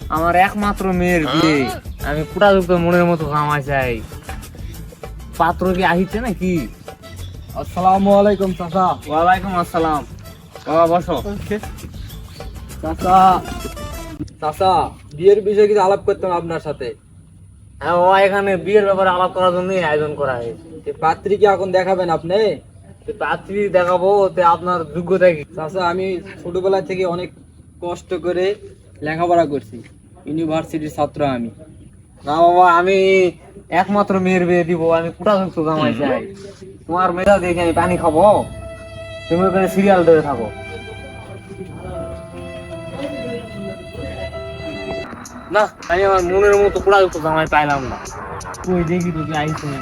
আমার একমাত্র মেয়ের বিয়ে, আমি কুটাযুক্ত মনের মতো জামাই চাই। পাত্র কি আহিছে নাকি? আসসালামু আলাইকুম চাচা। ওয়ালাইকুম আসসালাম। বাবা বসো। চাচা চাচা বিয়ের বিষয়ে কিছু আলাপ করতাম আপনার সাথে। হ্যাঁ বাবা, এখানে বিয়ের ব্যাপারে আলাপ করার জন্যই আয়োজন করা হয়েছে। এই পাত্রী কি এখন দেখাবেন আপনি? পাত্রী দেখাবো, ওতে আপনার যোগ্যতা কি? চাচা আমি ছোটবেলা থেকে অনেক কষ্ট করে লেখাপড়া করছি, ইউনিভার্সিটির ছাত্র আমি। না বাবা, আমি একমাত্র মেয়ের বিয়ে দিব, আমি কুটাযুক্ত জামাই চাই। তোমার মেয়েটা দেখে আমি পানি খাবো, তুমি ওখানে সিরিয়াল ধরে থাকো। না, আমি আমার মনের মতো কুটাযুক্ত জামাই পাইলাম না। তুই দেখি তো তুই আইস না।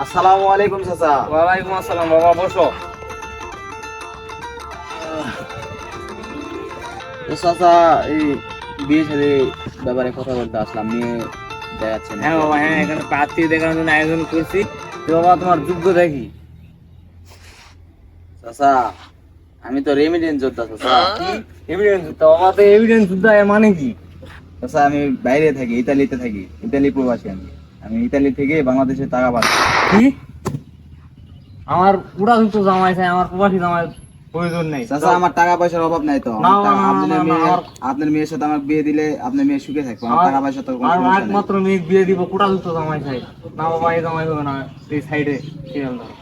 আসসালামু আলাইকুম চাচা। ওয়ালাইকুম আসসালাম। বাবা বসো। চাচা এই বিয়ে সাথে ব্যাপারে কথা বলতে আসলাম, মেয়ে দেখাচ্ছেন। হ্যাঁ বাবা, হ্যাঁ এখানে প্রার্থী দেখানোর জন্য আয়োজন করছি। তো বাবা, তোমার যোগ্যতা কি? চাচা আমি তো রেমিডেন্স যোদ্ধা চাচা। এভিডেন্স? তো বাবা, তো এভিডেন্স যুদ্ধ এর মানে কি? চাচা আমি বাইরে থাকি, ইতালিতে থাকি, ইতালি প্রবাসী আমি। আমি ইতালি থেকে বাংলাদেশে টাকা পাঠাই। কি? আমার কুটাযুক্ত জামাই চাই, আমার প্রবাসী জামাই প্রয়োজন নেই। চাচা আমার টাকা পয়সার অভাব নাই তো। না, না, না, আপনার না, মেয়ে, আমার- আপনার মেয়ের সাথে আমার বিয়ে দিলে আপনার মেয়ে সুখে থাকবে। আমার টাকা পয়সা তো কোনো আর সমস্যা নেই। একমাত্র মেয়ে বিয়ে দিব, কুটাযুক্ত জামাই চাই। না বাবা, এই জামাই হবে না, এই সাইডে সিরিয়াল ধরো।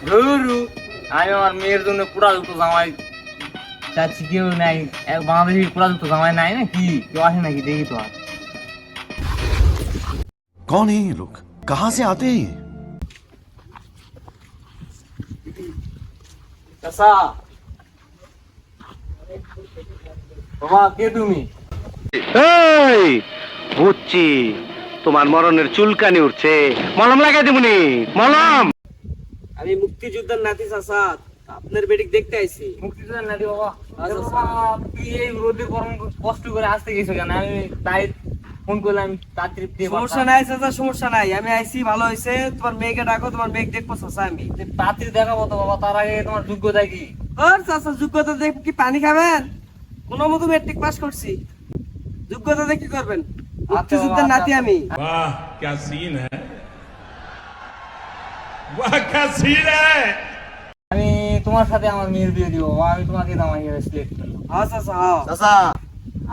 ধুরু, আমি আমার মেয়ের জন্য কুটাযুক্ত জামাই চাচ্ছি, কেউ নাই। এক বাংলাদেশি কুটাযুক্ত জামাই নাই না কি? কেউ আসে নাকি দেখি তো। আর कौन है ये लोग, कहां से आते हैं ये? চাচা, বাবা কে তুমি? এই বুঝছি, তোমার মরণের চুলকানি উঠছে, মলম লাগাই দেবনি। মলম আমি মুক্তিযোদ্ধার নাতি চাচা, আপনার বেটিক দেখতে আইছি। মুক্তিযোদ্ধা নাতি বাবা। আরে বাবা, তুই এই রোদে গরম কষ্ট করে আসতে গেছো কেন? আমি তাই ফোন করলাম, তাড়াতাড়ি দিয়ে সমস্যা নাই চাচা, সমস্যা নাই, আমি আইছি, ভালো হয়েছে। তোমার মেয়েকে ডাকো, তোমার মেয়ে দেখবো চাচা আমি। তাড়াতাড়ি দেখাবো তো বাবা, তার আগে তোমার যোগ্যতা কি? ওর চাচা যোগ্যতা দেখে কি পানি খাবেন? কোনো মতো মেট্রিক পাস করছি, যোগ্যতা দেখে কি করবেন? মুক্তিযুদ্ধের নাতি আমি। वाह क्या सीन है, वाह क्या सीन है। আমি তোমার সাথে আমার মেয়ের বিয়ে দিব বাবা, আমি তোমাকে জামাই হিসেবে সিলেক্ট করলাম। হ্যাঁ চাচা, হ্যাঁ। চাচা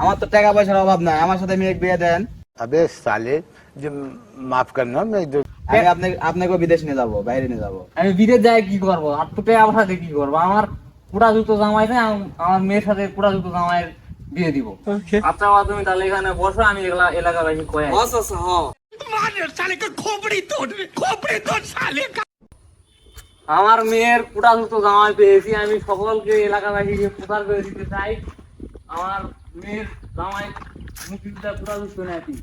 আমার তো টাকা পয়সার অভাব নাই, আমার সাথে মেয়ে বিয়ে দেন। अबे साले, जो माफ करना, मैं আমি আপনাকে বিদেশ নিয়ে যাবো, বাইরে নিয়ে যাবো। আমি বিদেশ যাই কি করবো? আর তো আমার সাথে কি করবো? আমার কুটাযুক্ত জামাই চাই, আমার মেয়ের সাথে কুটাযুক্ত জামাইয়ের বিয়ে দিব। আচ্ছা বাবা, তুমি তাহলে এখানে বসো, আমি এলাকাবাসী কয়ে হ্যাঁ চাচা, হ্যাঁ। আমার মেয়ের কুটাযুক্ত জামাই পেয়েছি, আমি সকলকে এলাকাবাসীকে প্রচার করে দিতে চাই আমার মেয়ের জামাই মুক্তিযোদ্ধা কুটাযুক্ত নাতি।